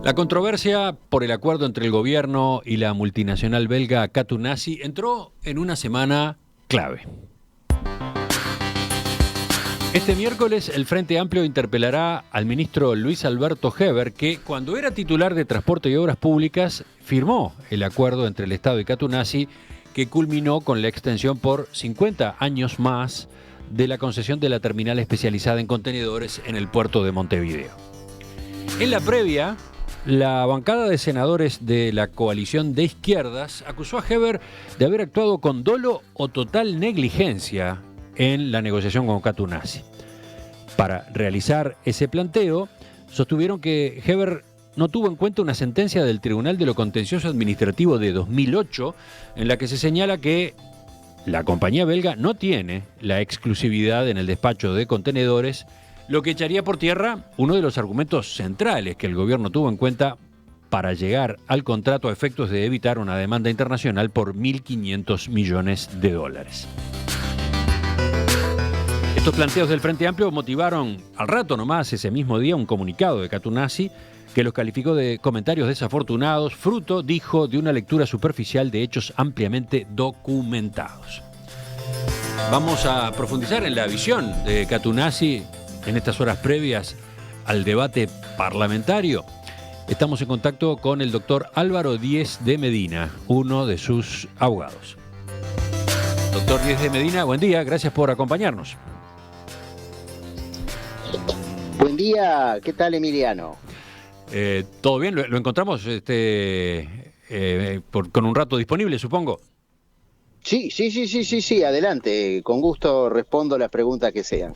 La controversia por el acuerdo entre el gobierno y la multinacional belga Katoenassi entró en una semana clave. Este miércoles el Frente Amplio interpelará al ministro Luis Alberto Heber, que cuando era titular de Transporte y Obras Públicas firmó el acuerdo entre el Estado y Katoenassi, que culminó con la extensión por 50 años más de la concesión de la terminal especializada en contenedores en el puerto de Montevideo. En la previa, la bancada de senadores de la coalición de izquierdas acusó a Heber de haber actuado con dolo o total negligencia en la negociación con Katoenassi. Para realizar ese planteo, sostuvieron que Heber no tuvo en cuenta una sentencia del Tribunal de lo Contencioso Administrativo de 2008, en la que se señala que la compañía belga no tiene la exclusividad en el despacho de contenedores, lo que echaría por tierra uno de los argumentos centrales que el gobierno tuvo en cuenta para llegar al contrato a efectos de evitar una demanda internacional por 1.500 millones de dólares. Estos planteos del Frente Amplio motivaron al rato nomás ese mismo día un comunicado de Katoenassi que los calificó de comentarios desafortunados, fruto, dijo, de una lectura superficial de hechos ampliamente documentados. Vamos a profundizar en la visión de Katoenassi en estas horas previas al debate parlamentario. Estamos en contacto con el doctor Álvaro Díez de Medina, uno de sus abogados. Doctor Díez de Medina, buen día, gracias por acompañarnos. Buen día, ¿qué tal, Emiliano? ¿Todo bien? ¿Lo encontramos con un rato disponible, supongo? Sí, adelante. Con gusto respondo las preguntas que sean.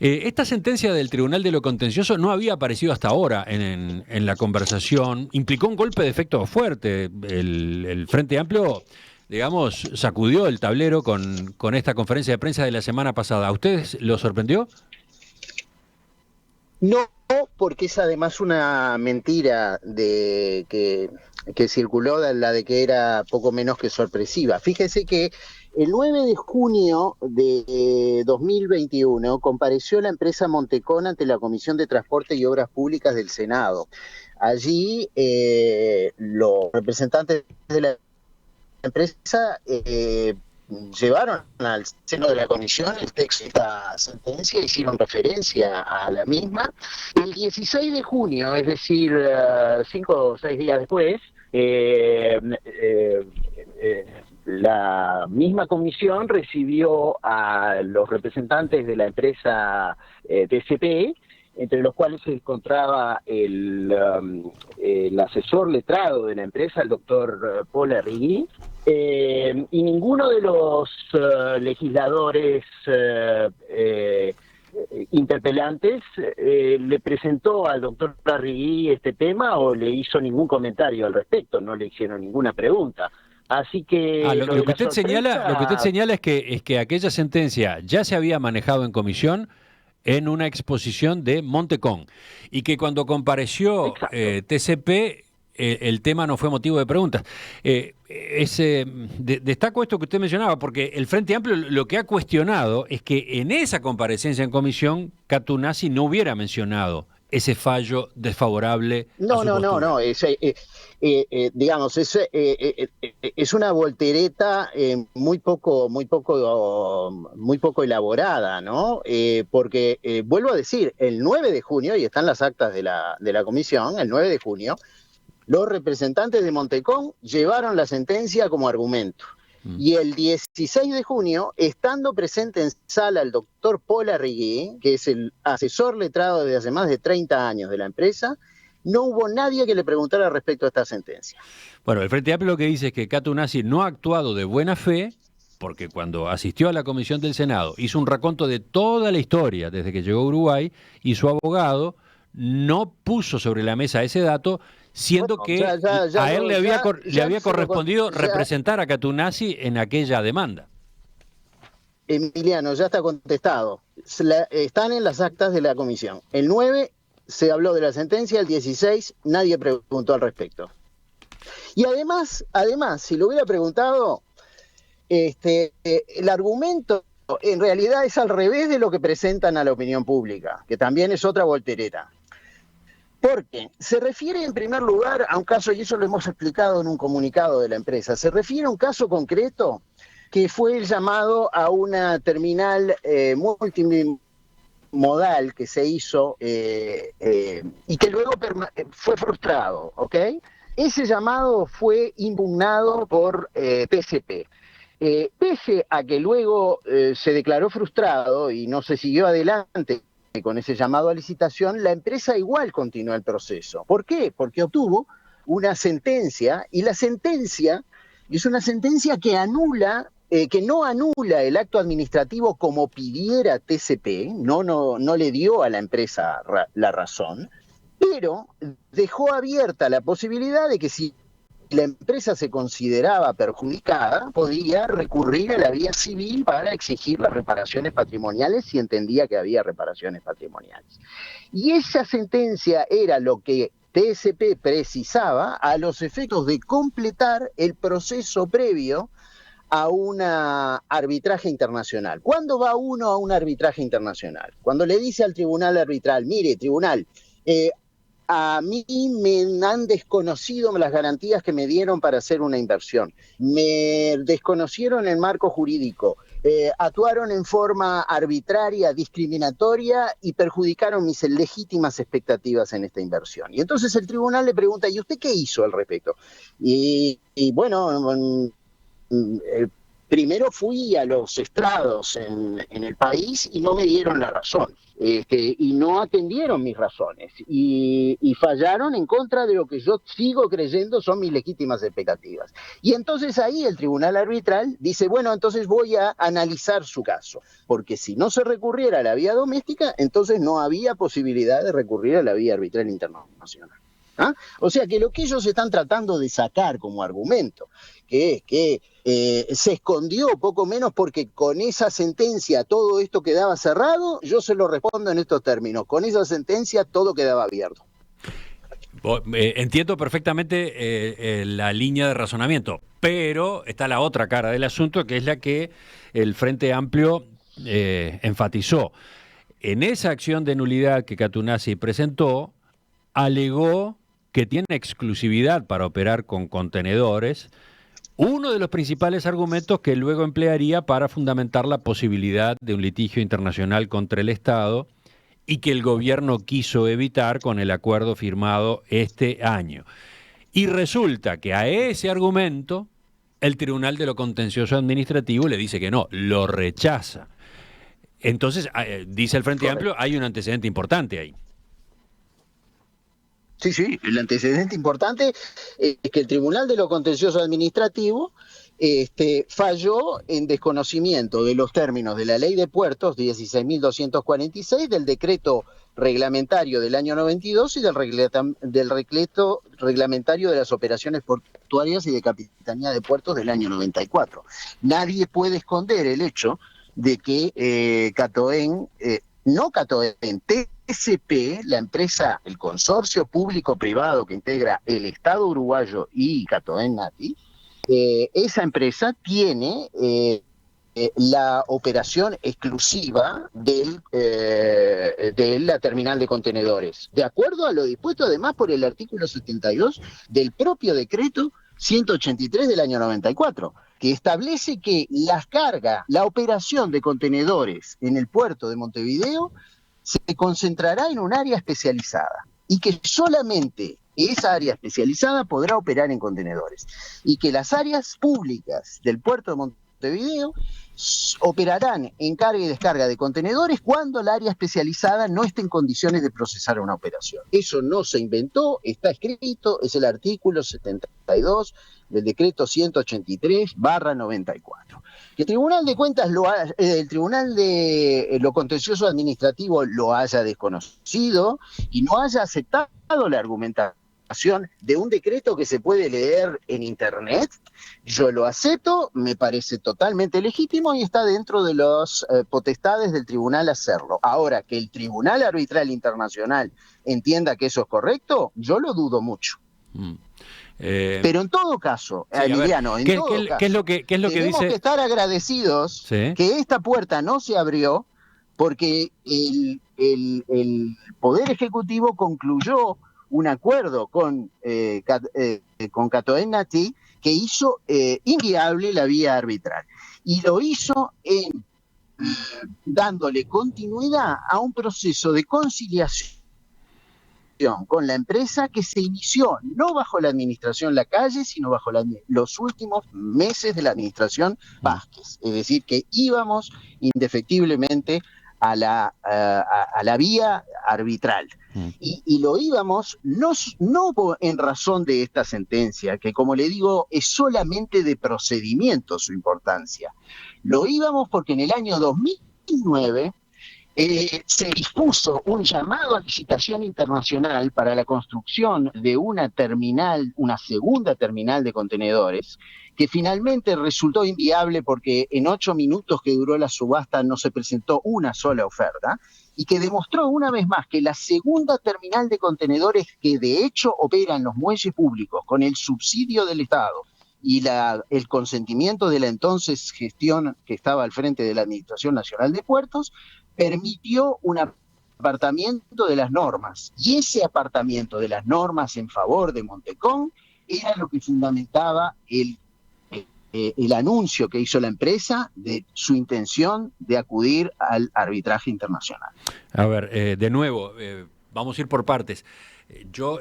Esta sentencia del Tribunal de lo Contencioso no había aparecido hasta ahora en la conversación. Implicó un golpe de efecto fuerte. El Frente Amplio, digamos, sacudió el tablero con esta conferencia de prensa de la semana pasada. ¿A ustedes lo sorprendió? No, porque es además una mentira de que circuló, la de que era poco menos que sorpresiva. Fíjese que el 9 de junio de 2021 compareció la empresa Montecón ante la Comisión de Transporte y Obras Públicas del Senado. Allí los representantes de la empresa llevaron al seno de la comisión el texto de esta sentencia, hicieron referencia a la misma. El 16 de junio, es decir, 5 o 6 días después, la misma comisión recibió a los representantes de la empresa TCP, entre los cuales se encontraba el asesor letrado de la empresa, el doctor Paul Arrigui, y ninguno de los legisladores interpelantes le presentó al doctor Arrigui este tema o le hizo ningún comentario al respecto, no le hicieron ninguna pregunta. Así que lo que usted señala es que aquella sentencia ya se había manejado en comisión en una exposición de Montecón y que cuando compareció TCP el tema no fue motivo de preguntas. Destaco esto que usted mencionaba porque el Frente Amplio lo que ha cuestionado es que en esa comparecencia en comisión Katoenassi no hubiera mencionado ese fallo desfavorable a su postura. No, digamos, es una voltereta muy poco elaborada, ¿no? Porque, vuelvo a decir, el 9 de junio, y están las actas de la comisión, el 9 de junio, los representantes de Montecón llevaron la sentencia como argumento. Y el 16 de junio, estando presente en sala el doctor Paul Arrigui, que es el asesor letrado desde hace más de 30 años de la empresa, no hubo nadie que le preguntara respecto a esta sentencia. Bueno, el Frente Amplio lo que dice es que Katoenassi no ha actuado de buena fe, porque cuando asistió a la comisión del Senado hizo un raconto de toda la historia desde que llegó a Uruguay y su abogado no puso sobre la mesa ese dato, siendo que a él le había correspondido representar a Katoenassi en aquella demanda. Emiliano, ya está contestado. Están en las actas de la comisión. El 9 se habló de la sentencia, el 16 nadie preguntó al respecto. Y además, si lo hubiera preguntado, el argumento en realidad es al revés de lo que presentan a la opinión pública, que también es otra voltereta. Porque se refiere en primer lugar a un caso, y eso lo hemos explicado en un comunicado de la empresa, se refiere a un caso concreto que fue el llamado a una terminal multimodal que se hizo y que luego fue frustrado, ¿ok? Ese llamado fue impugnado por TCP. Pese a que luego se declaró frustrado y no se siguió adelante con ese llamado a licitación, la empresa igual continuó el proceso. ¿Por qué? Porque obtuvo una sentencia, y la sentencia es una sentencia que no anula el acto administrativo como pidiera TCP, no le dio a la empresa la razón, pero dejó abierta la posibilidad de que si la empresa se consideraba perjudicada, podía recurrir a la vía civil para exigir las reparaciones patrimoniales si entendía que había reparaciones patrimoniales. Y esa sentencia era lo que TSP precisaba a los efectos de completar el proceso previo a un arbitraje internacional. ¿Cuándo va uno a un arbitraje internacional? Cuando le dice al tribunal arbitral, mire, tribunal, a mí me han desconocido las garantías que me dieron para hacer una inversión. Me desconocieron el marco jurídico. Actuaron en forma arbitraria, discriminatoria y perjudicaron mis legítimas expectativas en esta inversión. Y entonces el tribunal le pregunta, ¿y usted qué hizo al respecto? Y bueno, primero fui a los estrados en el país y no me dieron la razón. Y no atendieron mis razones y fallaron en contra de lo que yo sigo creyendo son mis legítimas expectativas. Y entonces ahí el tribunal arbitral dice, bueno, entonces voy a analizar su caso, porque si no se recurriera a la vía doméstica, entonces no había posibilidad de recurrir a la vía arbitral internacional. ¿Ah? O sea que lo que ellos están tratando de sacar como argumento, que es que se escondió poco menos porque con esa sentencia todo esto quedaba cerrado, yo se lo respondo en estos términos, con esa sentencia todo quedaba abierto. Entiendo perfectamente la línea de razonamiento, pero está la otra cara del asunto, que es la que el Frente Amplio enfatizó. En esa acción de nulidad que Catunazzi presentó, alegó que tiene exclusividad para operar con contenedores, uno de los principales argumentos que luego emplearía para fundamentar la posibilidad de un litigio internacional contra el Estado y que el gobierno quiso evitar con el acuerdo firmado este año. Y resulta que a ese argumento el Tribunal de lo Contencioso Administrativo le dice que no, lo rechaza. Entonces, dice el Frente Amplio, hay un antecedente importante ahí. Sí, el antecedente importante es que el Tribunal de lo Contencioso Administrativo falló en desconocimiento de los términos de la Ley de Puertos 16.246, del decreto reglamentario del año 92 y del decreto reglamentario de las operaciones portuarias y de Capitanía de Puertos del año 94. Nadie puede esconder el hecho de que Catoen, TSP, la empresa, el consorcio público-privado que integra el Estado uruguayo y Catoen Nati, esa empresa tiene la operación exclusiva de la terminal de contenedores, de acuerdo a lo dispuesto además por el artículo 72 del propio decreto 183 del año 94, que establece que la operación de contenedores en el puerto de Montevideo se concentrará en un área especializada y que solamente esa área especializada podrá operar en contenedores y que las áreas públicas del puerto de Montevideo operarán en carga y descarga de contenedores cuando el área especializada no esté en condiciones de procesar una operación. Eso no se inventó, está escrito, es el artículo 72 del decreto 183/94. Que el Tribunal de Cuentas, el Tribunal de lo Contencioso Administrativo lo haya desconocido y no haya aceptado la argumentación de un decreto que se puede leer en internet, yo lo acepto, me parece totalmente legítimo y está dentro de las potestades del tribunal hacerlo. Ahora, que el Tribunal Arbitral Internacional entienda que eso es correcto, yo lo dudo mucho. Pero en todo caso, sí, Emiliano, ¿qué es lo que tenemos dice? Que estar agradecidos, ¿sí?, que esta puerta no se abrió porque el Poder Ejecutivo concluyó un acuerdo con Catoenati que hizo inviable la vía arbitral. Y lo hizo dándole continuidad a un proceso de conciliación con la empresa que se inició no bajo la administración Lacalle, sino bajo los últimos meses de la administración Vázquez. Es decir, que íbamos indefectiblemente a la vía arbitral. Y lo íbamos no en razón de esta sentencia, que como le digo, es solamente de procedimiento su importancia. Lo íbamos porque en el año 2009 se dispuso un llamado a licitación internacional para la construcción de una segunda terminal de contenedores, que finalmente resultó inviable porque en 8 minutos que duró la subasta no se presentó una sola oferta, y que demostró una vez más que la segunda terminal de contenedores, que de hecho opera en los muelles públicos con el subsidio del Estado y el consentimiento de la entonces gestión que estaba al frente de la Administración Nacional de Puertos, permitió un apartamiento de las normas. Y ese apartamiento de las normas en favor de Montecón era lo que fundamentaba el anuncio que hizo la empresa de su intención de acudir al arbitraje internacional. A ver, de nuevo, vamos a ir por partes. Yo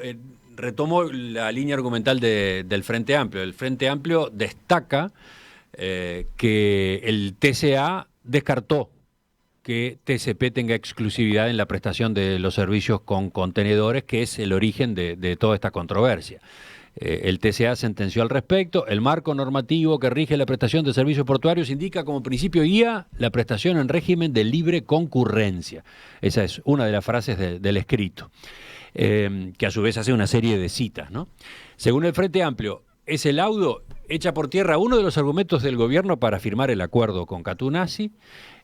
retomo la línea argumental del Frente Amplio. El Frente Amplio destaca que el TCA descartó que TCP tenga exclusividad en la prestación de los servicios con contenedores, que es el origen de toda esta controversia. El TCA sentenció al respecto. El marco normativo que rige la prestación de servicios portuarios indica como principio guía la prestación en régimen de libre concurrencia. Esa es una de las frases del escrito, que a su vez hace una serie de citas, ¿no? Según el Frente Amplio, ese laudo echa por tierra uno de los argumentos del gobierno para firmar el acuerdo con Catoenasi,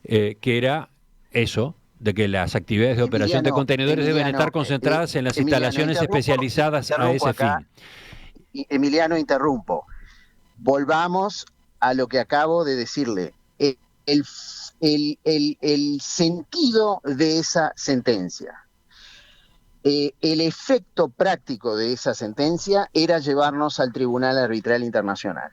que era eso, de que las actividades de operación de contenedores deben estar concentradas en las instalaciones especializadas a ese fin. Emiliano, interrumpo. Volvamos a lo que acabo de decirle. El sentido de esa sentencia. El efecto práctico de esa sentencia era llevarnos al Tribunal Arbitral Internacional.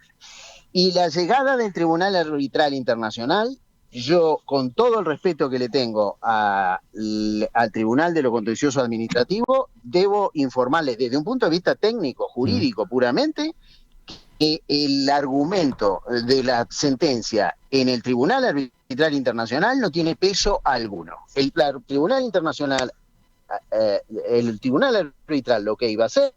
Y la llegada del Tribunal Arbitral Internacional, yo, con todo el respeto que le tengo al Tribunal de lo Contencioso Administrativo, debo informarles desde un punto de vista técnico, jurídico puramente, que el argumento de la sentencia en el Tribunal Arbitral Internacional no tiene peso alguno. El Tribunal Arbitral lo que iba a hacer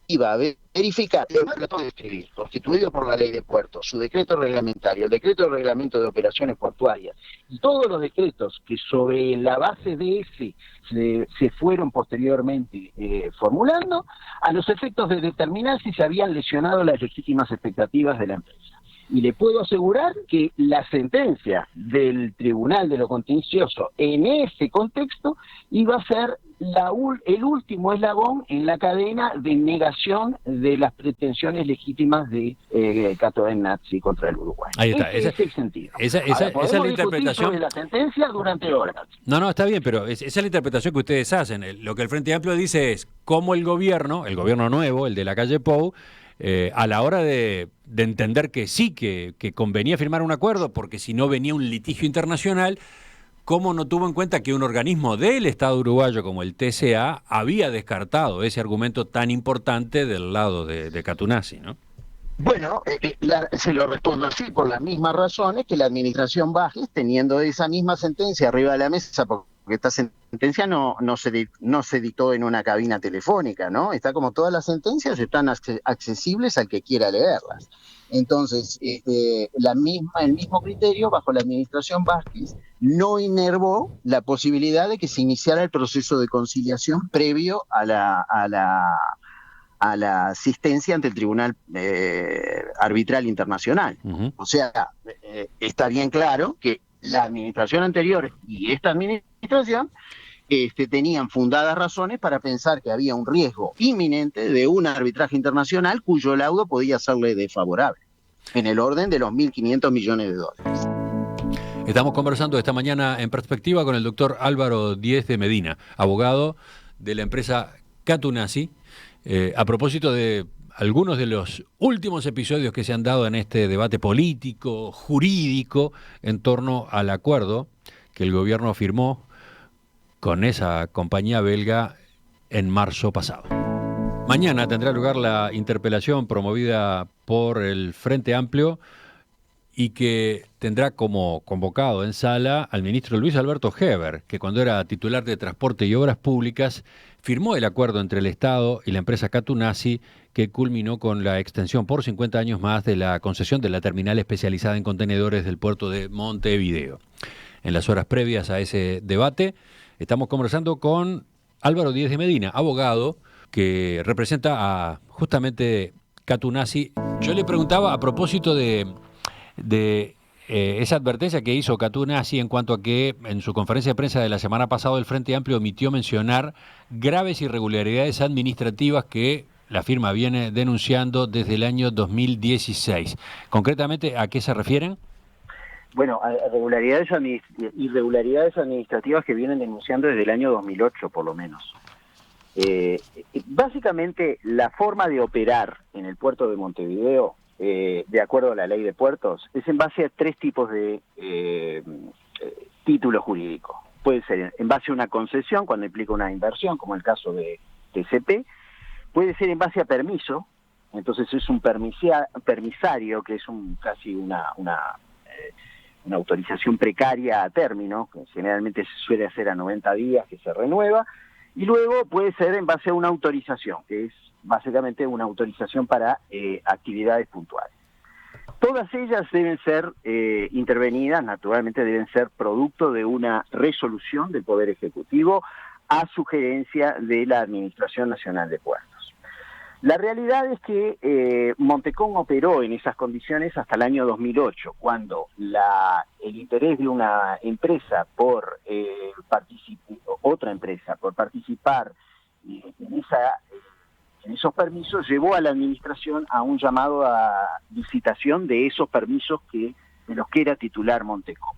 iba a verificar el marco de escribir, constituido por la Ley de Puertos, su decreto reglamentario, el decreto de reglamento de operaciones portuarias y todos los decretos que sobre la base de ese se fueron posteriormente formulando, a los efectos de determinar si se habían lesionado las legítimas expectativas de la empresa. Y le puedo asegurar que la sentencia del Tribunal de lo Contencioso en ese contexto iba a ser el último eslabón en la cadena de negación de las pretensiones legítimas de Catoenasi contra el Uruguay. Ahí está. Ese es el sentido. Esa es la interpretación de la sentencia durante horas. No, está bien, pero esa es la interpretación que ustedes hacen. Lo que el Frente Amplio dice es cómo el gobierno nuevo, el de la calle Pou, a la hora de entender que sí, que convenía firmar un acuerdo, porque si no venía un litigio internacional, cómo no tuvo en cuenta que un organismo del Estado uruguayo como el TCA había descartado ese argumento tan importante del lado de Catoenasi, ¿no? Bueno, se lo respondo así, por las mismas razones que la administración Vázquez, teniendo esa misma sentencia arriba de la mesa, porque esta sentencia no se dictó en una cabina telefónica, ¿no? Está como todas las sentencias, están accesibles al que quiera leerlas. Entonces, el mismo criterio bajo la administración Vázquez no inervó la posibilidad de que se iniciara el proceso de conciliación previo a la asistencia ante el Tribunal Arbitral Internacional. Uh-huh. O sea, está bien claro que la administración anterior y esta administración tenían fundadas razones para pensar que había un riesgo inminente de un arbitraje internacional cuyo laudo podía serle desfavorable, en el orden de los $1.500 millones. Estamos conversando esta mañana en perspectiva con el doctor Álvaro Díez de Medina, abogado de la empresa Catunasi, a propósito de algunos de los últimos episodios que se han dado en este debate político, jurídico, en torno al acuerdo que el gobierno firmó con esa compañía belga en marzo pasado. Mañana tendrá lugar la interpelación promovida por el Frente Amplio y que tendrá como convocado en sala al ministro Luis Alberto Heber, que cuando era titular de Transporte y Obras Públicas firmó el acuerdo entre el Estado y la empresa Catunasi, que culminó con la extensión por 50 años más de la concesión de la terminal especializada en contenedores del puerto de Montevideo. En las horas previas a ese debate estamos conversando con Álvaro Díez de Medina, abogado que representa a justamente Catunasi. Yo le preguntaba a propósito de esa advertencia que hizo Catunasi en cuanto a que en su conferencia de prensa de la semana pasada el Frente Amplio omitió mencionar graves irregularidades administrativas que la firma viene denunciando desde el año 2016. Concretamente, ¿a qué se refieren? Bueno, a irregularidades administrativas que vienen denunciando desde el año 2008, por lo menos. Básicamente, la forma de operar en el puerto de Montevideo, de acuerdo a la ley de puertos, es en base a tres tipos de títulos jurídicos. Puede ser en base a una concesión, cuando implica una inversión, como el caso de TCP. Puede ser en base a permiso, entonces es un permisario, que es casi una autorización precaria a término, que generalmente se suele hacer a 90 días, que se renueva. Y luego puede ser en base a una autorización, que es básicamente una autorización para actividades puntuales. Todas ellas deben ser intervenidas, naturalmente deben ser producto de una resolución del Poder Ejecutivo a sugerencia de la Administración Nacional de Puertos. La realidad es que Montecón operó en esas condiciones hasta el año 2008, cuando el interés de una empresa por participar en esos permisos llevó a la administración a un llamado a licitación de esos permisos de los que era titular Montecón.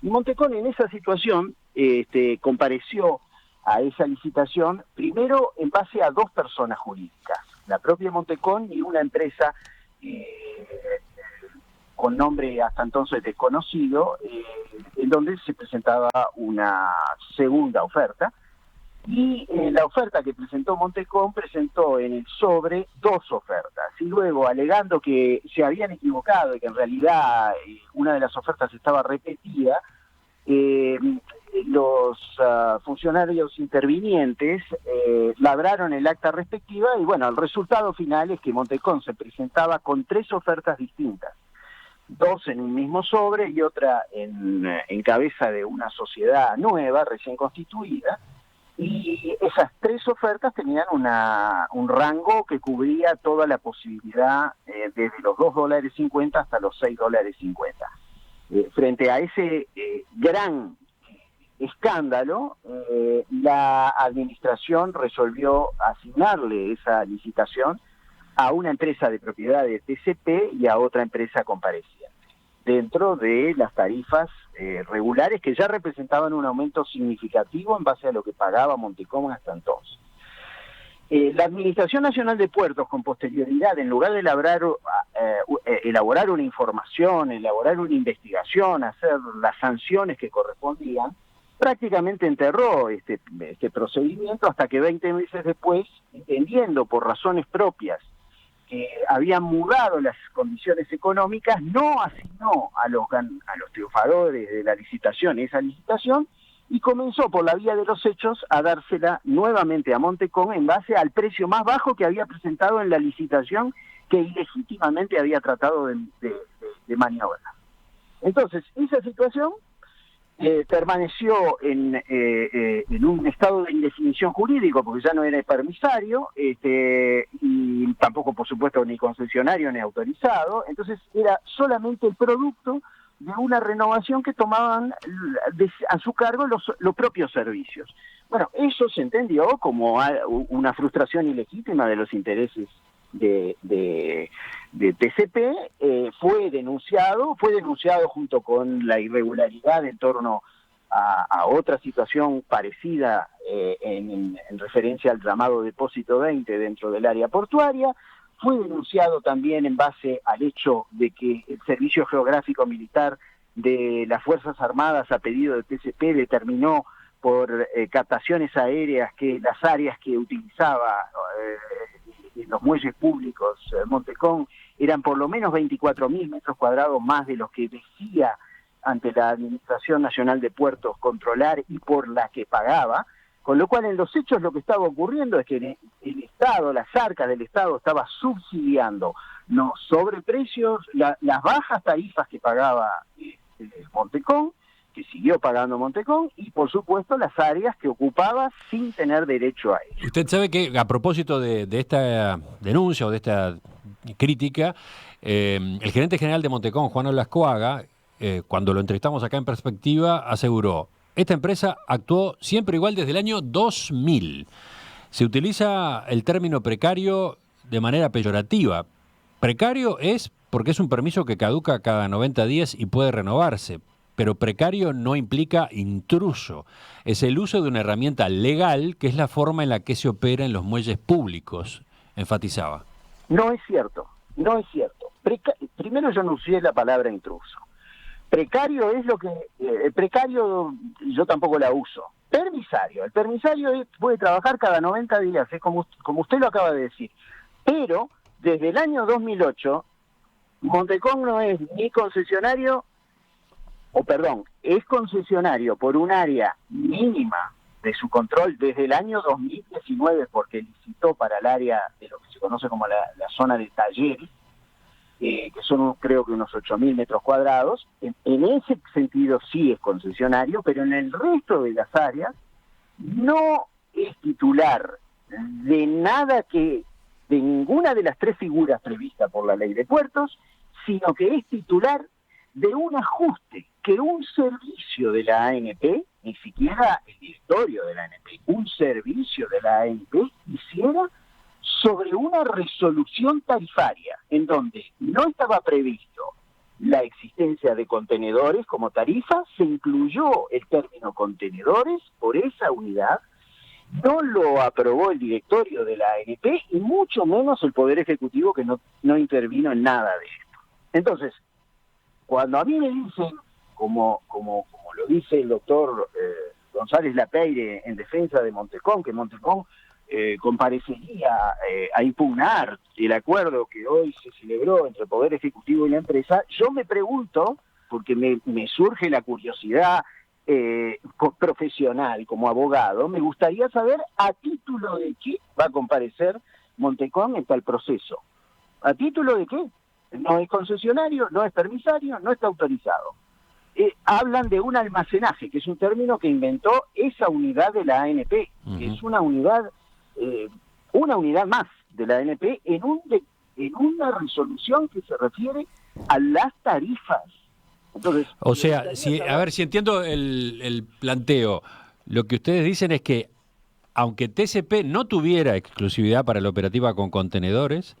Y Montecón en esa situación compareció a esa licitación primero en base a dos personas jurídicas, la propia Montecón y una empresa con nombre hasta entonces desconocido, en donde se presentaba una segunda oferta. Y la oferta que presentó Montecón presentó en el sobre dos ofertas, y luego, alegando que se habían equivocado y que en realidad una de las ofertas estaba repetida, los funcionarios intervinientes labraron el acta respectiva, y bueno, el resultado final es que Montecón se presentaba con tres ofertas distintas, dos en un mismo sobre y otra en cabeza de una sociedad nueva, recién constituida. Y esas tres ofertas tenían un rango que cubría toda la posibilidad desde los $2.50 hasta los $6.50. Frente a ese gran escándalo, la administración resolvió asignarle esa licitación a una empresa de propiedad de TCP y a otra empresa compareciente, dentro de las tarifas regulares, que ya representaban un aumento significativo en base a lo que pagaba Montecón hasta entonces. La Administración Nacional de Puertos, con posterioridad, en lugar de elaborar una información, elaborar una investigación, hacer las sanciones que correspondían, prácticamente enterró este procedimiento hasta que 20 meses después, entendiendo por razones propias que habían mudado las condiciones económicas, no asignó a los triunfadores de la licitación esa licitación, y comenzó por la vía de los hechos a dársela nuevamente a Montecón en base al precio más bajo que había presentado en la licitación, que ilegítimamente había tratado de maniobrar. Entonces, esa situación permaneció en un estado de indefinición jurídico, porque ya no era permisario, y tampoco, por supuesto, ni concesionario ni autorizado. Entonces era solamente el producto de una renovación que tomaban a su cargo los propios servicios. Bueno, eso se entendió como una frustración ilegítima de los intereses de TCP, fue denunciado junto con la irregularidad en torno a otra situación parecida en referencia al llamado Depósito 20 dentro del área portuaria. Fue denunciado también en base al hecho de que el Servicio Geográfico Militar de las Fuerzas Armadas, a pedido de TCP, determinó por captaciones aéreas que las áreas que utilizaba en los muelles públicos Montecón eran por lo menos 24.000 metros cuadrados más de los que decía ante la Administración Nacional de Puertos controlar y por la que pagaba, con lo cual en los hechos lo que estaba ocurriendo es que el Estado, las arcas del Estado estaba subsidiando los sobreprecios, las bajas tarifas que pagaba Montecón, que siguió pagando Montecón, y por supuesto las áreas que ocupaba sin tener derecho a ello. Usted sabe que a propósito de esta denuncia o de esta crítica, el gerente general de Montecón, Juan Olascoaga, cuando lo entrevistamos acá en Perspectiva, aseguró: esta empresa actuó siempre igual desde el año 2000. Se utiliza el término precario de manera peyorativa. Precario es porque es un permiso que caduca cada 90 días y puede renovarse, pero precario no implica intruso. Es el uso de una herramienta legal que es la forma en la que se opera en los muelles públicos, enfatizaba. No es cierto, no es cierto. Primero yo no usé la palabra intruso. Precario es lo que... precario yo tampoco la uso. Permisario. El permisario puede trabajar cada 90 días, es como usted lo acaba de decir. Pero desde el año 2008, Montecón no es ni concesionario, es concesionario por un área mínima de su control desde el año 2019, porque licitó para el área de lo que se conoce como la zona de talleres, que son creo que unos 8.000 metros cuadrados. En ese sentido sí es concesionario, pero en el resto de las áreas no es titular de nada de ninguna de las tres figuras previstas por la ley de puertos, sino que es titular de un ajuste que un servicio de la ANP, ni siquiera el directorio de la ANP, un servicio de la ANP hiciera sobre una resolución tarifaria en donde no estaba previsto la existencia de contenedores como tarifa, se incluyó el término contenedores por esa unidad, no lo aprobó el directorio de la ANP y mucho menos el Poder Ejecutivo, que no intervino en nada de esto. Entonces, cuando a mí me dicen, como lo dice el doctor González Lapeire en defensa de Montecón, que Montecón comparecería a impugnar el acuerdo que hoy se celebró entre el Poder Ejecutivo y la empresa, yo me pregunto, porque me surge la curiosidad profesional como abogado, me gustaría saber a título de qué va a comparecer Montecón en tal proceso. ¿A título de qué? No es concesionario, no es permisario, no está autorizado. Hablan de un almacenaje, que es un término que inventó esa unidad de la ANP, que es una unidad más de la ANP en una resolución que se refiere a las tarifas. Entonces, o sea, si entiendo el planteo, lo que ustedes dicen es que aunque TCP no tuviera exclusividad para la operativa con contenedores,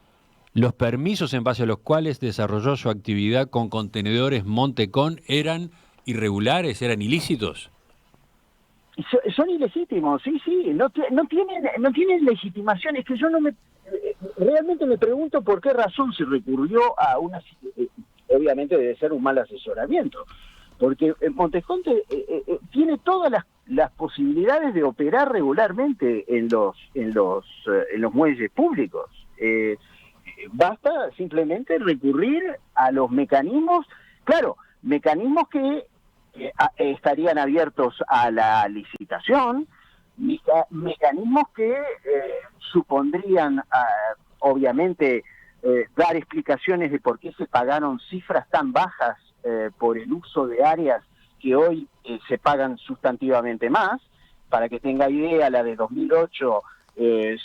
los permisos en base a los cuales desarrolló su actividad con contenedores Montecón eran irregulares, eran ilícitos. Son ilegítimos, sí, no tienen legitimación. Es que yo realmente me pregunto por qué razón se recurrió a una... obviamente debe ser un mal asesoramiento, porque Montecón tiene todas las posibilidades de operar regularmente en los muelles públicos. Basta simplemente recurrir a los mecanismos, mecanismos que estarían abiertos a la licitación, mecanismos que supondrían, obviamente, dar explicaciones de por qué se pagaron cifras tan bajas por el uso de áreas que hoy se pagan sustantivamente más. Para que tenga idea, la de 2008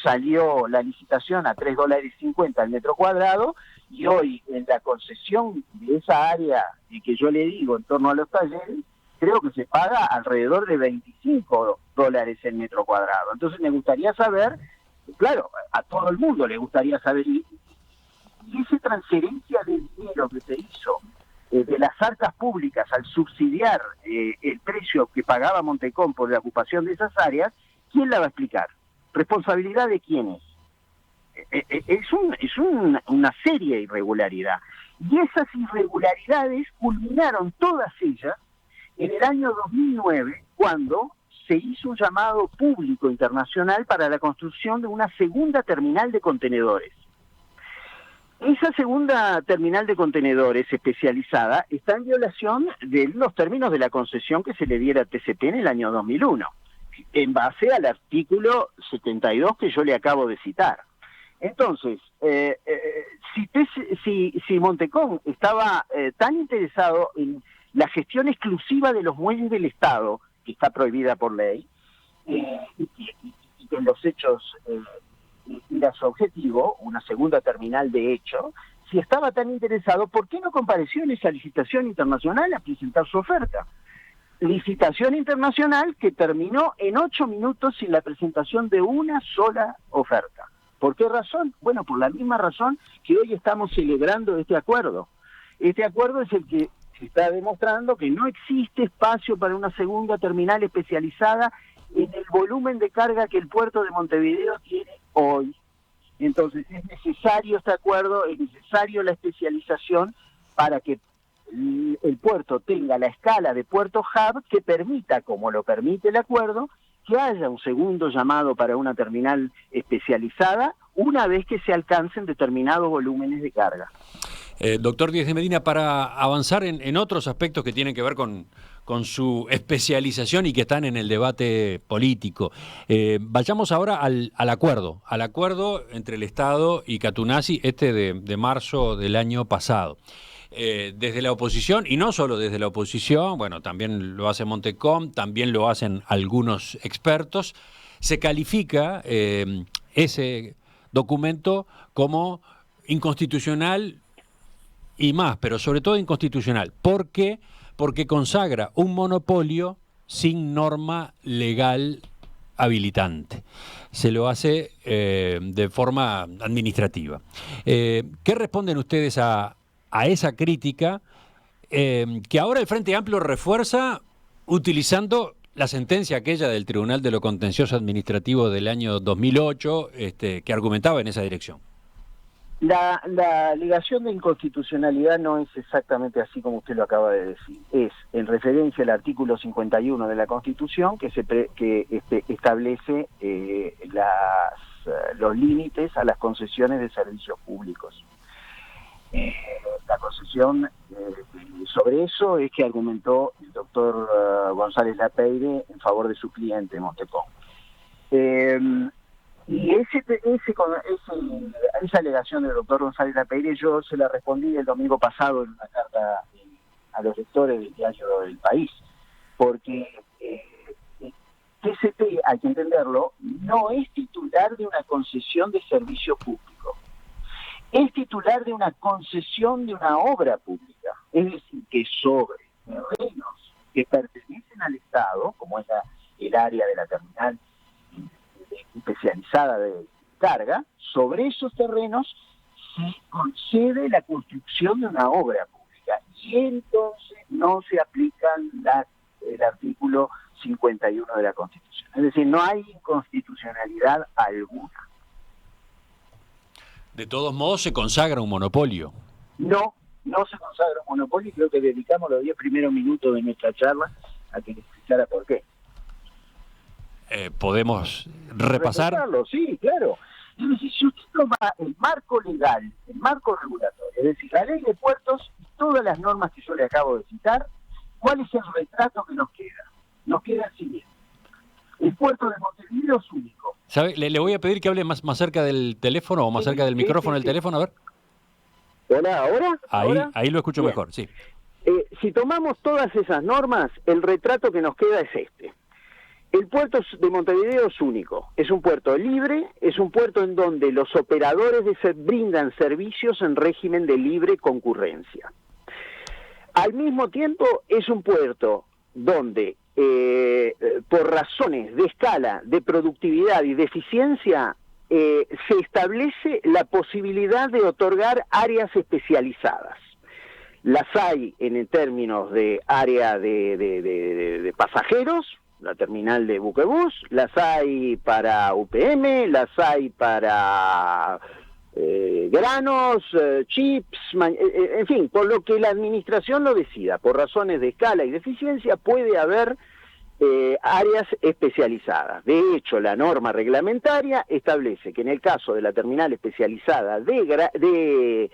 salió la licitación a $3.50 al metro cuadrado, y hoy en la concesión de esa área que yo le digo en torno a los talleres, creo que se paga alrededor de $25 el metro cuadrado. Entonces me gustaría saber claro, a todo el mundo le gustaría saber, y esa transferencia de dinero que se hizo de las arcas públicas al subsidiar el precio que pagaba Montecón por la ocupación de esas áreas, ¿quién la va a explicar? ¿Responsabilidad de quién es? Es una seria irregularidad. Y esas irregularidades culminaron todas ellas en el año 2009, cuando se hizo un llamado público internacional para la construcción de una segunda terminal de contenedores. Esa segunda terminal de contenedores especializada está en violación de los términos de la concesión que se le diera a TCP en el año 2001, en base al artículo 72 que yo le acabo de citar. Entonces, si Montecón estaba tan interesado en la gestión exclusiva de los muelles del Estado, que está prohibida por ley, y que en los hechos era su objetivo, una segunda terminal de hecho, si estaba tan interesado, ¿por qué no compareció en esa licitación internacional a presentar su oferta? Licitación internacional que terminó en 8 minutos sin la presentación de una sola oferta. ¿Por qué razón? Bueno, por la misma razón que hoy estamos celebrando este acuerdo. Este acuerdo es el que está demostrando que no existe espacio para una segunda terminal especializada en el volumen de carga que el puerto de Montevideo tiene hoy. Entonces es necesario este acuerdo, es necesario la especialización para que el puerto tenga la escala de puerto hub que permita, como lo permite el acuerdo, que haya un segundo llamado para una terminal especializada una vez que se alcancen determinados volúmenes de carga. Doctor Díez de Medina, para avanzar en otros aspectos que tienen que ver con su especialización y que están en el debate político, vayamos ahora al acuerdo entre el Estado y Catunasi, de marzo del año pasado. Desde la oposición, y no solo desde la oposición, bueno, también lo hace Montecom, también lo hacen algunos expertos, se califica ese documento como inconstitucional y más, pero sobre todo inconstitucional. ¿Por qué? Porque consagra un monopolio sin norma legal habilitante. Se lo hace de forma administrativa. ¿Qué responden ustedes a esa crítica que ahora el Frente Amplio refuerza utilizando la sentencia aquella del Tribunal de lo Contencioso Administrativo del año 2008 que argumentaba en esa dirección? La alegación de inconstitucionalidad no es exactamente así como usted lo acaba de decir. Es en referencia al artículo 51 de la Constitución que establece los límites a las concesiones de servicios públicos. La concesión sobre eso es que argumentó el doctor González Lapeire en favor de su cliente Montecón. Y esa alegación del doctor González Lapeire yo se la respondí el domingo pasado en una carta a los lectores del diario El País, porque TCP, hay que entenderlo, no es titular de una concesión de servicio público, es titular de una concesión de una obra pública, es decir, que sobre terrenos que pertenecen al Estado, como es el área de la terminal especializada de carga, sobre esos terrenos se concede la construcción de una obra pública y entonces no se aplica el artículo 51 de la Constitución. Es decir, no hay inconstitucionalidad alguna. De todos modos se consagra un monopolio. No se consagra un monopolio y creo que dedicamos los 10 primeros minutos de nuestra charla a que le explicara por qué. ¿Podemos repasar? Repasarlo, sí, claro. Es decir, si usted toma el marco legal, el marco regulatorio, es decir, la ley de puertos y todas las normas que yo le acabo de citar, ¿cuál es el retrato que nos queda? Nos queda el siguiente. El puerto de Montevideo es único. ¿Sabe? Le voy a pedir que hable más cerca del teléfono o más cerca del micrófono del teléfono, a ver. Hola, ¿ahora? Ahí lo escucho bien. Mejor, sí. Si tomamos todas esas normas, el retrato que nos queda es este. El puerto de Montevideo es único, es un puerto libre, es un puerto en donde los operadores brindan servicios en régimen de libre concurrencia. Al mismo tiempo es un puerto donde por razones de escala, de productividad y de eficiencia, se establece la posibilidad de otorgar áreas especializadas. Las hay en términos de área de pasajeros, la terminal de buquebús, las hay para UPM, las hay para granos, chips, en fin, por lo que la administración lo decida, por razones de escala y de eficiencia, puede haber áreas especializadas. De hecho, la norma reglamentaria establece que en el caso de la terminal especializada de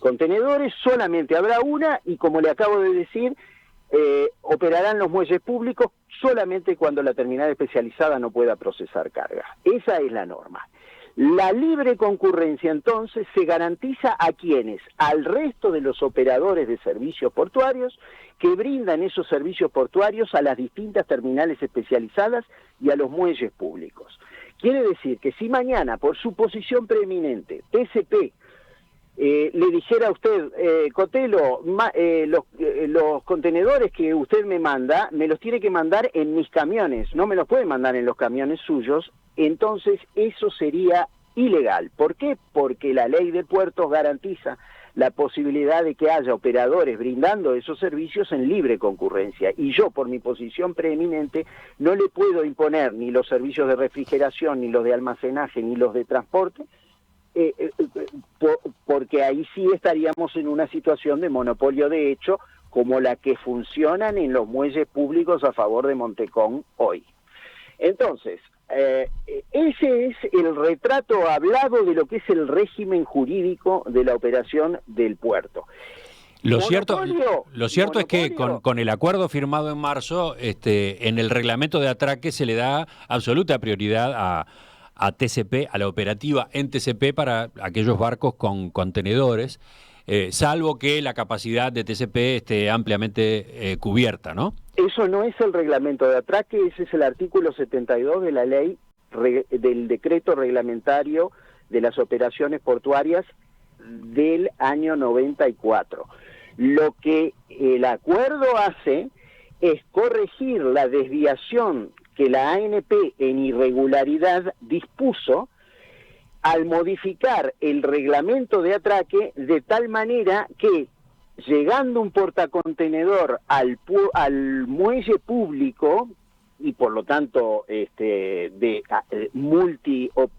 contenedores solamente habrá una y, como le acabo de decir, operarán los muelles públicos solamente cuando la terminal especializada no pueda procesar carga. Esa es la norma. La libre concurrencia, entonces, se garantiza a quienes, al resto de los operadores de servicios portuarios que brindan esos servicios portuarios a las distintas terminales especializadas y a los muelles públicos. Quiere decir que si mañana, por su posición preeminente, TCP le dijera a usted, Cotelo, los contenedores que usted me manda, me los tiene que mandar en mis camiones, no me los puede mandar en los camiones suyos, entonces eso sería ilegal. ¿Por qué? Porque la ley de puertos garantiza la posibilidad de que haya operadores brindando esos servicios en libre concurrencia, y yo, por mi posición preeminente, no le puedo imponer ni los servicios de refrigeración, ni los de almacenaje, ni los de transporte, porque ahí sí estaríamos en una situación de monopolio de hecho, como la que funcionan en los muelles públicos a favor de Montecón hoy. Entonces, ese es el retrato hablado de lo que es el régimen jurídico de la operación del puerto. Lo cierto es que con el acuerdo firmado en marzo, en el reglamento de atraque se le da absoluta prioridad a TCP, a la operativa en TCP para aquellos barcos con contenedores, salvo que la capacidad de TCP esté ampliamente cubierta, ¿no? Eso no es el reglamento de atraque, ese es el artículo 72 de la ley del decreto reglamentario de las operaciones portuarias del año 94. Lo que el acuerdo hace es corregir la desviación que la ANP en irregularidad dispuso al modificar el reglamento de atraque de tal manera que, llegando un portacontenedor al muelle público, y por lo tanto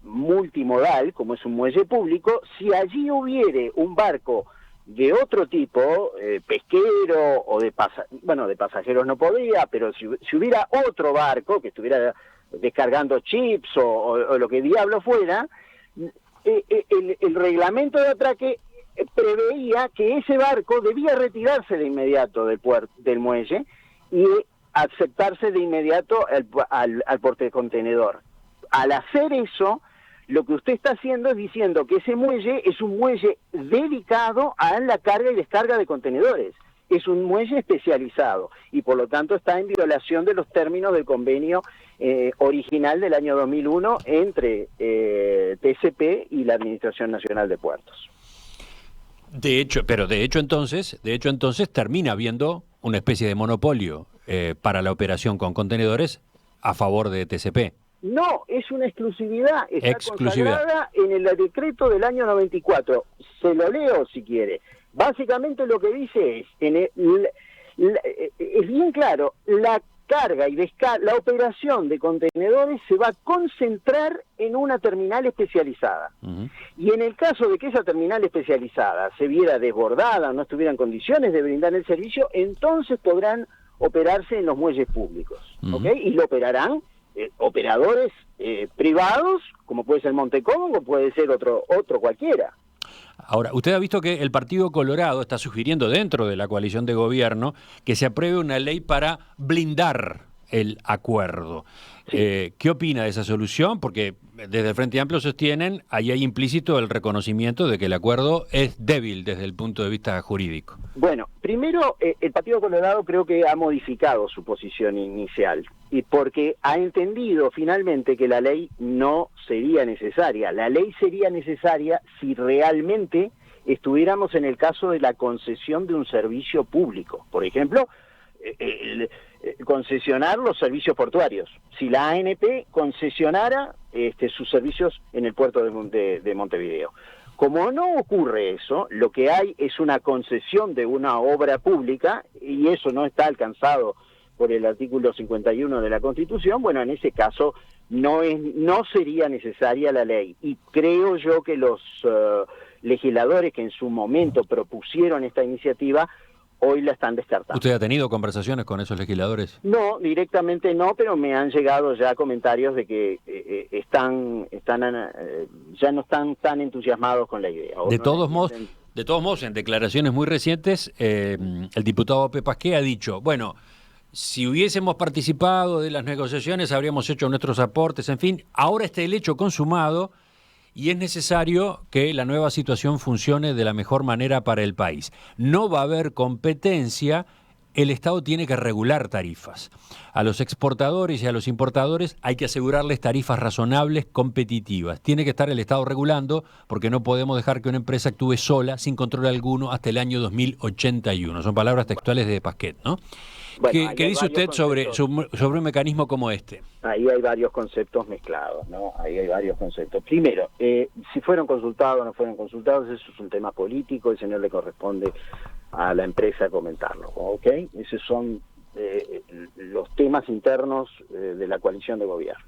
multimodal, como es un muelle público, si allí hubiere un barco de otro tipo, pesquero o de pasajeros no podría, pero si hubiera otro barco que estuviera descargando chips o lo que diablo fuera, el reglamento de atraque preveía que ese barco debía retirarse de inmediato del muelle y aceptarse de inmediato al portacontenedor. Al hacer eso, lo que usted está haciendo es diciendo que ese muelle es un muelle dedicado a la carga y descarga de contenedores. Es un muelle especializado y por lo tanto está en violación de los términos del convenio original del año 2001 entre TCP y la Administración Nacional de Puertos. De hecho entonces termina habiendo una especie de monopolio para la operación con contenedores a favor de TCP. No, es una exclusividad, está consagrada en el decreto del año 94. Se lo leo si quiere. Básicamente lo que dice es, es bien claro, la carga y la operación de contenedores se va a concentrar en una terminal especializada. Uh-huh. Y en el caso de que esa terminal especializada se viera desbordada o no estuviera en condiciones de brindar el servicio, entonces podrán operarse en los muelles públicos. Uh-huh. ¿Okay? Y lo operarán operadores privados, como puede ser Montecón o puede ser otro cualquiera. Ahora, usted ha visto que el Partido Colorado está sugiriendo dentro de la coalición de gobierno que se apruebe una ley para blindar el acuerdo. Sí. ¿Qué opina de esa solución? Porque desde el Frente Amplio sostienen, ahí hay implícito el reconocimiento de que el acuerdo es débil desde el punto de vista jurídico. Bueno, primero, el Partido Colorado creo que ha modificado su posición inicial, y porque ha entendido finalmente que la ley no sería necesaria. La ley sería necesaria si realmente estuviéramos en el caso de la concesión de un servicio público. Por ejemplo, concesionar los servicios portuarios. Si la ANP concesionara sus servicios en el puerto de Montevideo. Como no ocurre eso, lo que hay es una concesión de una obra pública, y eso no está alcanzado por el artículo 51 de la Constitución. Bueno, en ese caso no sería necesaria la ley, y creo yo que los legisladores que en su momento propusieron esta iniciativa hoy la están descartando. ¿Usted ha tenido conversaciones con esos legisladores? No, directamente no, pero me han llegado ya comentarios de que ya no están tan entusiasmados con la idea. De todos modos, en declaraciones muy recientes, el diputado Pepe Pasqué ha dicho, bueno, si hubiésemos participado de las negociaciones habríamos hecho nuestros aportes, en fin, ahora está el hecho consumado y es necesario que la nueva situación funcione de la mejor manera para el país. No va a haber competencia, el Estado tiene que regular tarifas. A los exportadores y a los importadores hay que asegurarles tarifas razonables, competitivas. Tiene que estar el Estado regulando porque no podemos dejar que una empresa actúe sola, sin control alguno, hasta el año 2081. Son palabras textuales de Pasquet, ¿no? Bueno, ¿Qué dice usted sobre un mecanismo como este? Ahí hay varios conceptos mezclados, ¿no? Ahí hay varios conceptos. Primero, si fueron consultados o no fueron consultados, eso es un tema político, ese no le corresponde a la empresa comentarlo, ¿ok? Esos son los temas internos de la coalición de gobierno.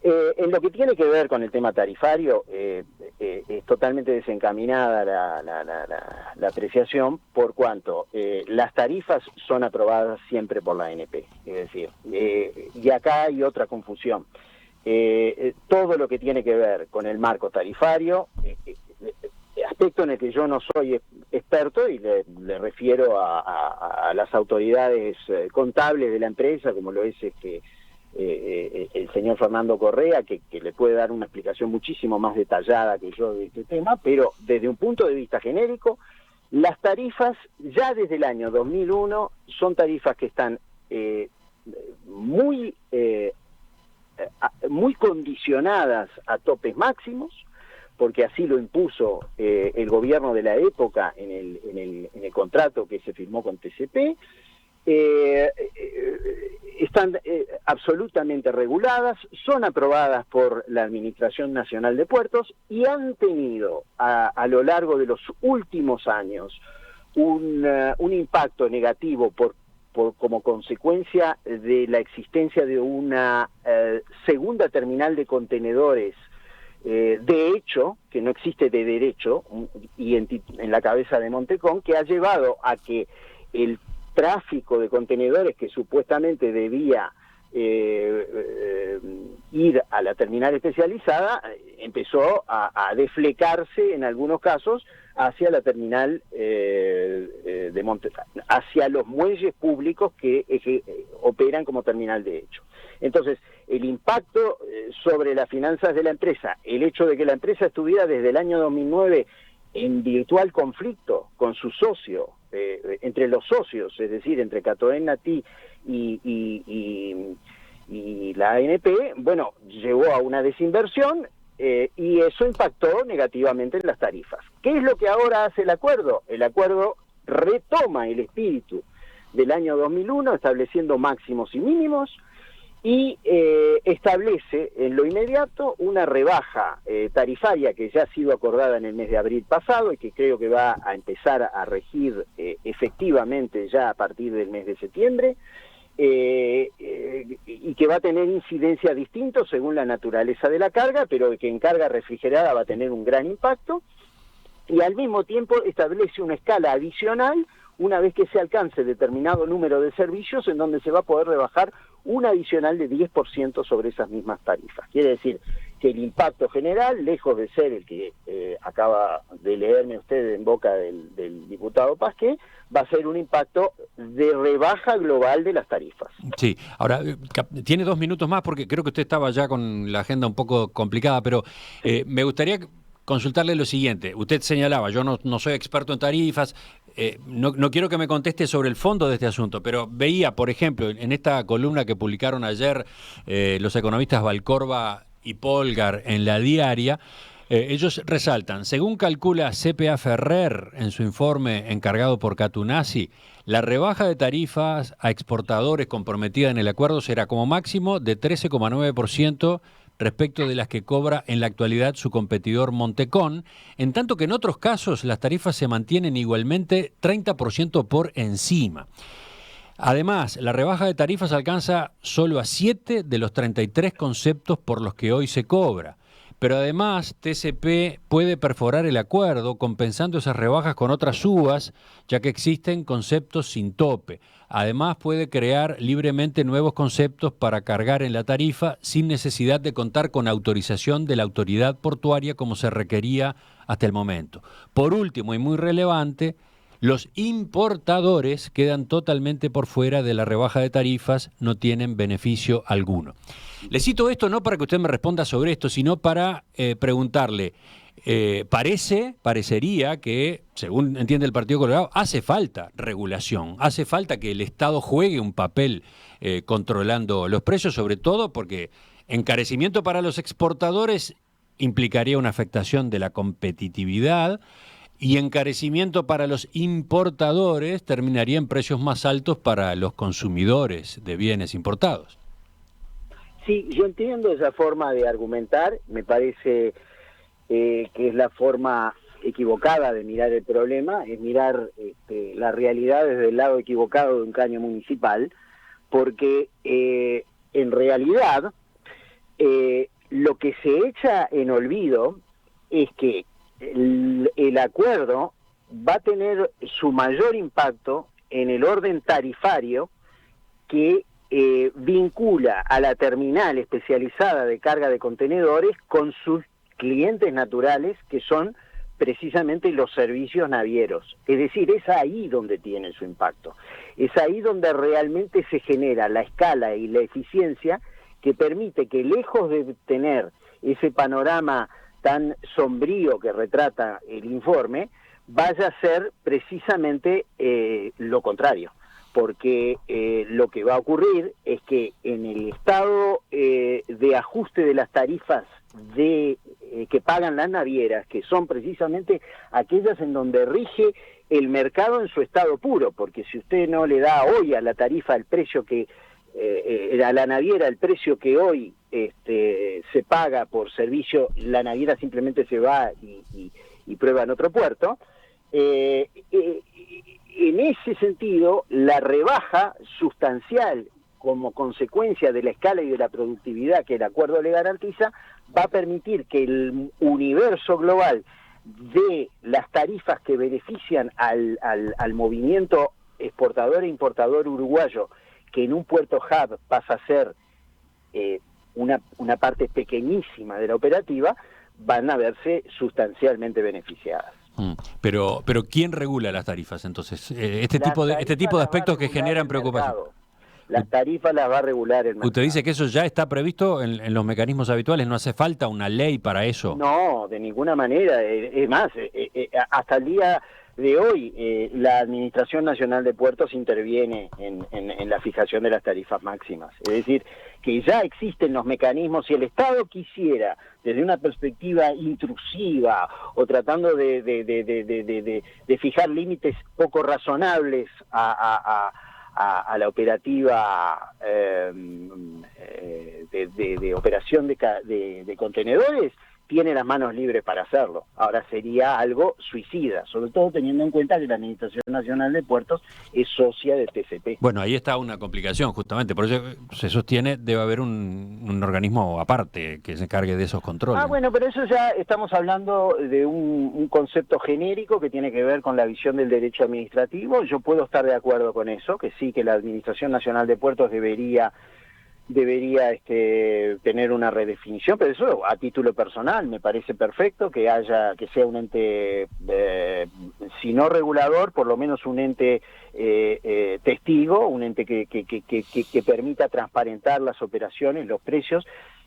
En lo que tiene que ver con el tema tarifario, es totalmente desencaminada la apreciación, por cuanto las tarifas son aprobadas siempre por la ANP. Es decir, y acá hay otra confusión. Todo lo que tiene que ver con el marco tarifario, aspecto en el que yo no soy experto, y le refiero a las autoridades contables de la empresa, como lo es el señor Fernando Correa, que le puede dar una explicación muchísimo más detallada que yo de este tema, pero desde un punto de vista genérico, las tarifas ya desde el año 2001 son tarifas que están muy condicionadas a topes máximos, porque así lo impuso el gobierno de la época en el contrato que se firmó con TCP. Están absolutamente reguladas, son aprobadas por la Administración Nacional de Puertos y han tenido a lo largo de los últimos años un impacto negativo como consecuencia de la existencia de una segunda terminal de contenedores de hecho, que no existe de derecho, y en la cabeza de Montecón, que ha llevado a que el tráfico de contenedores que supuestamente debía ir a la terminal especializada empezó a desflecarse en algunos casos hacia la terminal de Montecón, hacia los muelles públicos que operan como terminal de hecho. Entonces, el impacto sobre las finanzas de la empresa, el hecho de que la empresa estuviera desde el año 2009 en virtual conflicto con su socio, entre los socios, es decir, entre Catoen Natí y la ANP, bueno, llevó a una desinversión y eso impactó negativamente en las tarifas. ¿Qué es lo que ahora hace el acuerdo? El acuerdo retoma el espíritu del año 2001, estableciendo máximos y mínimos, y establece en lo inmediato una rebaja tarifaria que ya ha sido acordada en el mes de abril pasado y que creo que va a empezar a regir efectivamente ya a partir del mes de septiembre, y que va a tener incidencia distinta según la naturaleza de la carga, pero que en carga refrigerada va a tener un gran impacto, y al mismo tiempo establece una escala adicional una vez que se alcance determinado número de servicios en donde se va a poder rebajar un adicional de 10% sobre esas mismas tarifas. Quiere decir que el impacto general, lejos de ser el que acaba de leerme usted en boca del diputado Pasqué, va a ser un impacto de rebaja global de las tarifas. Sí, ahora, tiene 2 minutos más porque creo que usted estaba ya con la agenda un poco complicada, pero me gustaría consultarle lo siguiente. Usted señalaba, yo no soy experto en tarifas, no quiero que me conteste sobre el fondo de este asunto, pero veía, por ejemplo, en esta columna que publicaron ayer los economistas Valcorba y Polgar en La Diaria, Ellos resaltan, según calcula CPA Ferrer en su informe encargado por Catunasi, la rebaja de tarifas a exportadores comprometida en el acuerdo será como máximo de 13,9% respecto de las que cobra en la actualidad su competidor Montecón, en tanto que en otros casos las tarifas se mantienen igualmente 30% por encima. Además, la rebaja de tarifas alcanza solo a 7 de los 33 conceptos por los que hoy se cobra. Pero además, TCP puede perforar el acuerdo compensando esas rebajas con otras subas, ya que existen conceptos sin tope. Además, puede crear libremente nuevos conceptos para cargar en la tarifa sin necesidad de contar con autorización de la autoridad portuaria como se requería hasta el momento. Por último, y muy relevante, los importadores quedan totalmente por fuera de la rebaja de tarifas, no tienen beneficio alguno. Le cito esto no para que usted me responda sobre esto, sino para preguntarle, parecería que, según entiende el Partido Colorado, hace falta regulación, hace falta que el Estado juegue un papel controlando los precios, sobre todo porque encarecimiento para los exportadores implicaría una afectación de la competitividad, y encarecimiento para los importadores terminaría en precios más altos para los consumidores de bienes importados. Sí, yo entiendo esa forma de argumentar, me parece que es la forma equivocada de mirar el problema, es mirar la realidad desde el lado equivocado de un caño municipal, porque en realidad lo que se echa en olvido es que el acuerdo va a tener su mayor impacto en el orden tarifario que vincula a la terminal especializada de carga de contenedores con sus clientes naturales, que son precisamente los servicios navieros. Es decir, es ahí donde tiene su impacto. Es ahí donde realmente se genera la escala y la eficiencia que permite que, lejos de tener ese panorama tan sombrío que retrata el informe, vaya a ser precisamente lo contrario, porque lo que va a ocurrir es que en el estado de ajuste de las tarifas que pagan las navieras, que son precisamente aquellas en donde rige el mercado en su estado puro, porque si usted no le da hoy a la tarifa el precio que a la naviera el precio que hoy se paga por servicio, la naviera simplemente se va y prueba en otro puerto. En ese sentido, la rebaja sustancial como consecuencia de la escala y de la productividad que el acuerdo le garantiza, va a permitir que el universo global de las tarifas que benefician al movimiento exportador e importador uruguayo, que en un puerto hub pasa a ser una parte pequeñísima de la operativa, van a verse sustancialmente beneficiadas. Pero ¿quién regula las tarifas entonces? Este tipo de aspectos que generan preocupación. Las tarifas las va a regular el mercado. ¿Usted dice que eso ya está previsto en los mecanismos habituales? ¿No hace falta una ley para eso? No, de ninguna manera. Es más, hasta el día de hoy la Administración Nacional de Puertos interviene en la fijación de las tarifas máximas. Es decir, que ya existen los mecanismos. Si el Estado quisiera, desde una perspectiva intrusiva o tratando de fijar límites poco razonables a la operativa de operación de contenedores, tiene las manos libres para hacerlo. Ahora sería algo suicida, sobre todo teniendo en cuenta que la Administración Nacional de Puertos es socia de TCP. Bueno, ahí está una complicación, justamente, por eso se sostiene debe haber un organismo aparte que se encargue de esos controles. Bueno, pero eso ya estamos hablando de un concepto genérico que tiene que ver con la visión del derecho administrativo. Yo puedo estar de acuerdo con eso, que sí, que la Administración Nacional de Puertos debería tener una redefinición, pero eso a título personal me parece perfecto que sea un ente, si no regulador, por lo menos un ente testigo, un ente que permita transparentar las operaciones, los precios,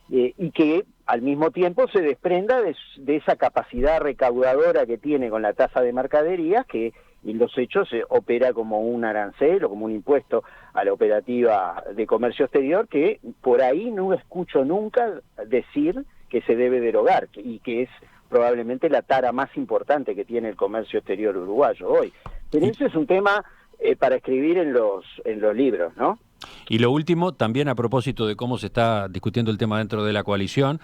y que al mismo tiempo se desprenda de esa capacidad recaudadora que tiene con la tasa de mercaderías, que en los hechos opera como un arancel o como un impuesto a la operativa de comercio exterior, que por ahí no escucho nunca decir que se debe derogar, y que es probablemente la tara más importante que tiene el comercio exterior uruguayo hoy. Pero eso es un tema para escribir en los libros, ¿no? Y lo último, también a propósito de cómo se está discutiendo el tema dentro de la coalición,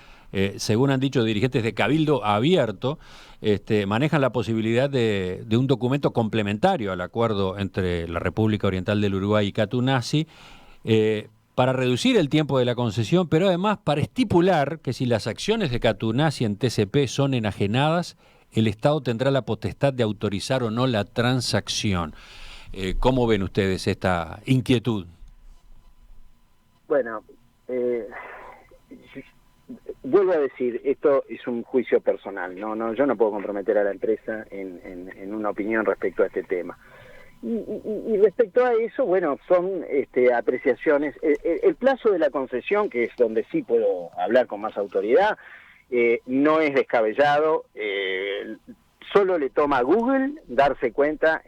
según han dicho dirigentes de Cabildo Abierto, manejan la posibilidad de un documento complementario al acuerdo entre la República Oriental del Uruguay y Catunasi, para reducir el tiempo de la concesión, pero además para estipular que si las acciones de Catunasi en TCP son enajenadas, el Estado tendrá la potestad de autorizar o no la transacción. ¿Cómo ven ustedes esta inquietud? Bueno, vuelvo a decir, esto es un juicio personal, yo no puedo comprometer a la empresa en una opinión respecto a este tema. Y respecto a eso, bueno, son apreciaciones. El plazo de la concesión, que es donde sí puedo hablar con más autoridad, no es descabellado. Solo le toma a Google darse cuenta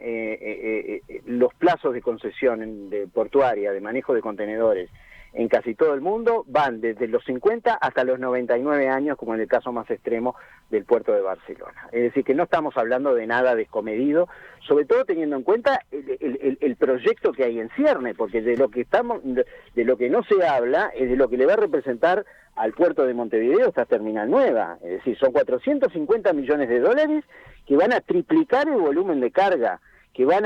los plazos de concesión de portuaria, de manejo de contenedores en casi todo el mundo, van desde los 50 hasta los 99 años, como en el caso más extremo del puerto de Barcelona. Es decir, que no estamos hablando de nada descomedido, sobre todo teniendo en cuenta el proyecto que hay en cierne, porque de lo que no se habla es de lo que le va a representar al puerto de Montevideo esta terminal nueva. Es decir, son 450 millones de dólares que van a triplicar el volumen de carga, que van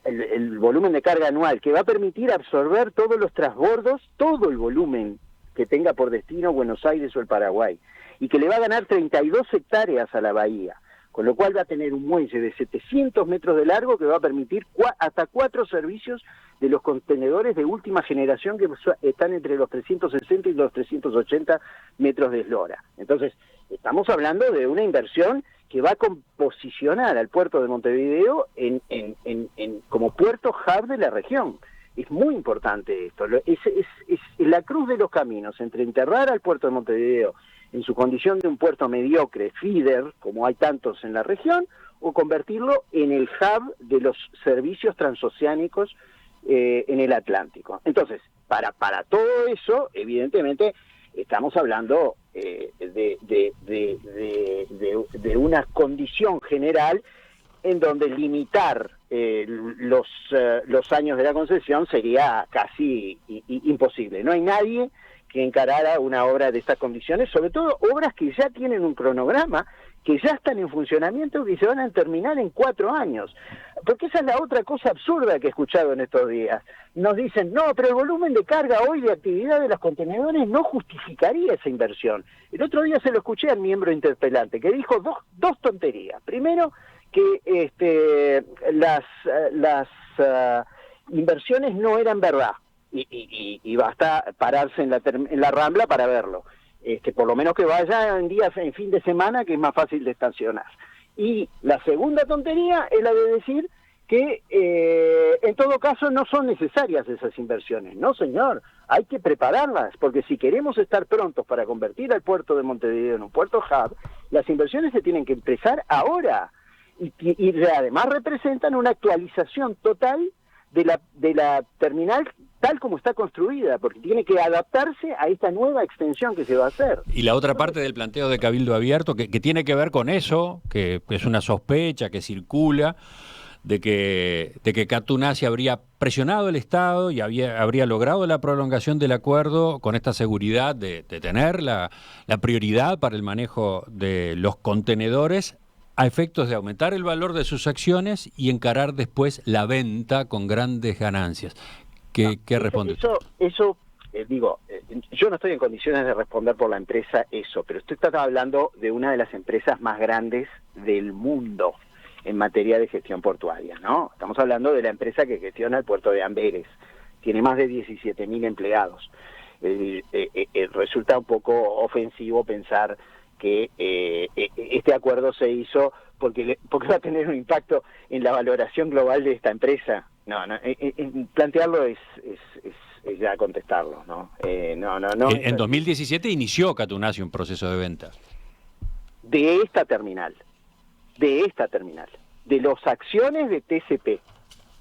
el volumen de carga anual, que va a permitir absorber todos los transbordos, todo el volumen que tenga por destino Buenos Aires o el Paraguay, y que le va a ganar 32 hectáreas a la bahía, con lo cual va a tener un muelle de 700 metros de largo que va a permitir hasta 4 servicios de los contenedores de última generación que están entre los 360 y los 380 metros de eslora. Entonces, estamos hablando de una inversión que va a posicionar al puerto de Montevideo como puerto hub de la región. Es muy importante esto. Es la cruz de los caminos entre enterrar al puerto de Montevideo en su condición de un puerto mediocre, feeder, como hay tantos en la región, o convertirlo en el hub de los servicios transoceánicos en el Atlántico. Entonces, para todo eso, evidentemente, estamos hablando de una condición general en donde limitar los años de la concesión sería casi imposible. No hay nadie que encarara una obra de estas condiciones, sobre todo obras que ya tienen un cronograma, que ya están en funcionamiento y que se van a terminar en 4 años. Porque esa es la otra cosa absurda que he escuchado en estos días. Nos dicen, no, pero el volumen de carga hoy de actividad de los contenedores no justificaría esa inversión. El otro día se lo escuché al miembro interpelante, que dijo dos tonterías. Primero, que las inversiones no eran verdad. Y basta pararse en la Rambla para verlo. Por lo menos que vaya en fin de semana, que es más fácil de estacionar. Y la segunda tontería es la de decir que en todo caso no son necesarias esas inversiones. No, señor, hay que prepararlas, porque si queremos estar prontos para convertir al puerto de Montevideo en un puerto hub, las inversiones se tienen que empezar ahora. Y además representan una actualización total de la terminal tal como está construida, porque tiene que adaptarse a esta nueva extensión que se va a hacer. Y la otra parte del planteo de Cabildo Abierto, que tiene que ver con eso, que es una sospecha que circula, de que Catunasi habría presionado al Estado y habría logrado la prolongación del acuerdo con esta seguridad de tener la prioridad para el manejo de los contenedores a efectos de aumentar el valor de sus acciones y encarar después la venta con grandes ganancias. ¿Qué responde? Eso yo no estoy en condiciones de responder por la empresa eso, pero estoy hablando de una de las empresas más grandes del mundo en materia de gestión portuaria, ¿no? Estamos hablando de la empresa que gestiona el puerto de Amberes, tiene más de 17.000 empleados. Resulta un poco ofensivo pensar que este acuerdo se hizo porque va a tener un impacto en la valoración global de esta empresa. No, plantearlo es ya contestarlo, ¿no? En 2017 inició Catunasi un proceso de venta. De esta terminal, de las acciones de TCP.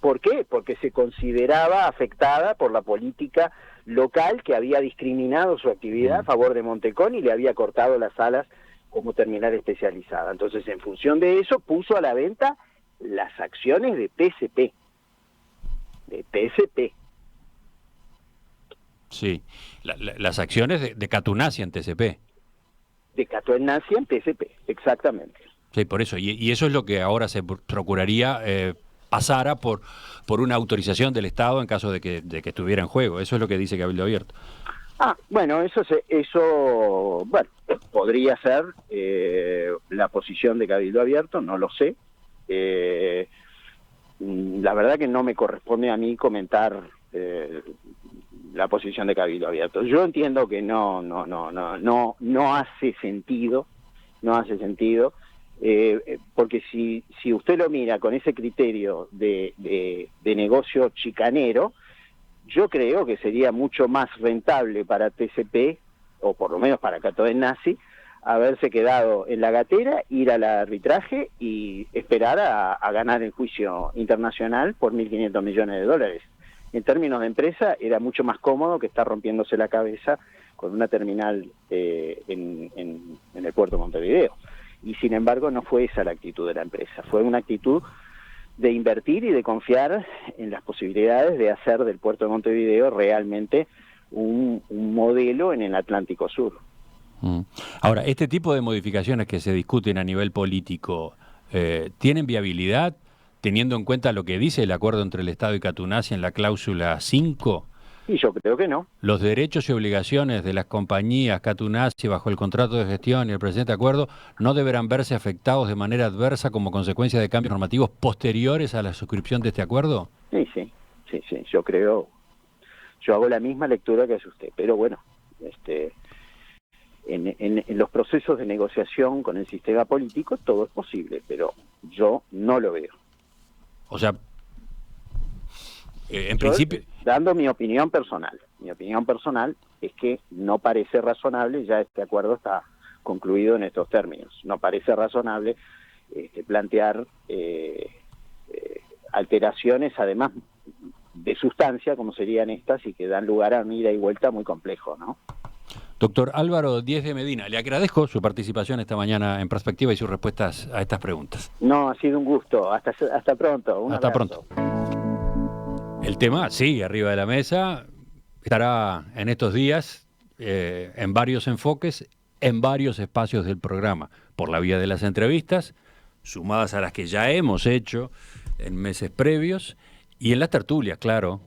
¿Por qué? Porque se consideraba afectada por la política local que había discriminado su actividad a favor de Montecón y le había cortado las alas como terminal especializada. Entonces, en función de eso, puso a la venta las acciones de TCP. De TCP. Sí, las acciones de Catunasi en TCP. De Catunasi en TCP, exactamente. Sí, por eso. Y eso es lo que ahora se procuraría pasara por una autorización del Estado en caso de que estuviera en juego. Eso es lo que dice Cabildo Abierto. Bueno, bueno, podría ser la posición de Cabildo Abierto, no lo sé. La verdad que no me corresponde a mí comentar la posición de Cabildo Abierto. Yo entiendo que no hace sentido, porque si usted lo mira con ese criterio de negocio chicanero, yo creo que sería mucho más rentable para TCP, o por lo menos para Catunasi, haberse quedado en la gatera, ir al arbitraje y esperar a ganar el juicio internacional por 1.500 millones de dólares. En términos de empresa, era mucho más cómodo que estar rompiéndose la cabeza con una terminal en el puerto de Montevideo. Y sin embargo, no fue esa la actitud de la empresa, fue una actitud de invertir y de confiar en las posibilidades de hacer del puerto de Montevideo realmente un modelo en el Atlántico Sur. Ahora, este tipo de modificaciones que se discuten a nivel político, ¿tienen viabilidad teniendo en cuenta lo que dice el acuerdo entre el Estado y Catunasi en la cláusula 5? Y yo creo que no. Los derechos y obligaciones de las compañías Catunasi bajo el contrato de gestión y el presente acuerdo no deberán verse afectados de manera adversa como consecuencia de cambios normativos posteriores a la suscripción de este acuerdo. Sí, yo hago la misma lectura que hace usted, pero bueno, en los procesos de negociación con el sistema político todo es posible, pero yo no lo veo. O sea, en principio... Dando mi opinión personal es que no parece razonable, ya este acuerdo está concluido en estos términos, no parece razonable plantear alteraciones, además de sustancia, como serían estas, y que dan lugar a un ida y vuelta muy complejo, ¿no? Doctor Álvaro Díez de Medina, le agradezco su participación esta mañana en Perspectiva y sus respuestas a estas preguntas. No, ha sido un gusto. Hasta pronto. Hasta abrazo. Pronto. El tema sigue arriba de la mesa, estará en estos días en varios enfoques, en varios espacios del programa, por la vía de las entrevistas, sumadas a las que ya hemos hecho en meses previos, y en las tertulias, claro,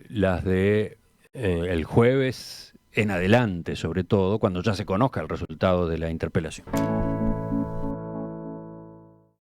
las de el jueves en adelante, sobre todo, cuando ya se conozca el resultado de la interpelación.